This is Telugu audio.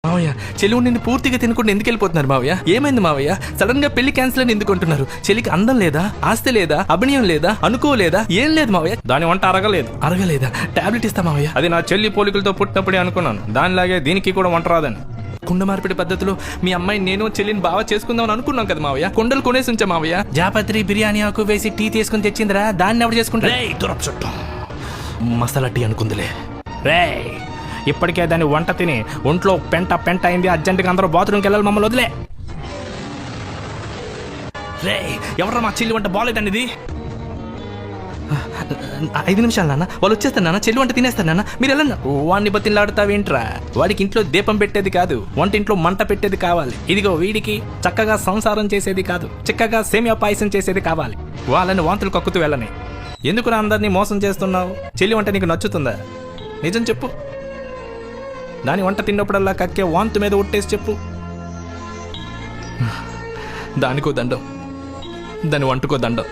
మావయ్య చెల్లి నిన్ను పూర్తిగా తినకుండా ఎందుకు వెళ్ళిపోతున్నారు మావయ్య? ఏమైంది మావయ్య? సడన్ గా పెళ్లి క్యాన్సిల్ అని ఎందుకు అంటున్నారు? చెల్లికి అందం లేదా, ఆస్తి లేదా, అభినయం లేదా, అనుకోలేదా? ఏం లేదు మావయ్య. దాని వంట అరగలేదా? టాబ్లెట్ ఇస్తా మావయ్య. అది నా చెల్లి పోలికలతో పుట్టినప్పుడే అనుకున్నాను, దానిలాగే దీనికి కూడా వంట రాదని. కుండ మార్పిడి పద్ధతిలో మీ అమ్మాయి నేను చెల్లిని బాగా చేసుకుందామని అనుకున్నాం కదా మావయ్య. కొండలు కొనేసి ఉంచా మావయ్య. జాపత్రి బిర్యానీ ఆకు వేసి టీ తీసుకుని తెచ్చిందిరా, దాన్ని ఎవరు చేసుకుంటా? మసాలా టీ అనుకుందిలే. ఇప్పటికే దాన్ని వంట తిని ఒంట్లో పెంట అయింది. అర్జెంటుగా అందరూ బాత్రూమ్కి వెళ్ళాలి, మమ్మల్ని వదిలే. ఎవరా మా చెల్లి వంట బాగాలేదండి ఇది? 5 నిమిషాలు నాన్న, వాళ్ళు వచ్చేస్తారు నాన్న, చెల్లి వంట తినేస్తారు నాన్న, మీరు వెళ్ళండి. వాడిని బతిలాడుతావేంట్రా? వాడికి ఇంట్లో దీపం పెట్టేది కాదు, వంటింట్లో మంట పెట్టేది కావాలి. ఇదిగో వీడికి చక్కగా సంసారం చేసేది కాదు, చక్కగా సేమియా పాయసం చేసేది కావాలి. వాళ్ళని వాంతులు కక్కుతూ వెళ్ళని. ఎందుకు అందరినీ మోసం చేస్తున్నావు? చెల్లి వంట నీకు నచ్చుతుందా? నిజం చెప్పు. దాని వంట తిన్నప్పుడల్లా కక్కే వాంతు మీద ఒట్టేసి చెప్పు. దానికో దండం, దాని వంటకో దండం.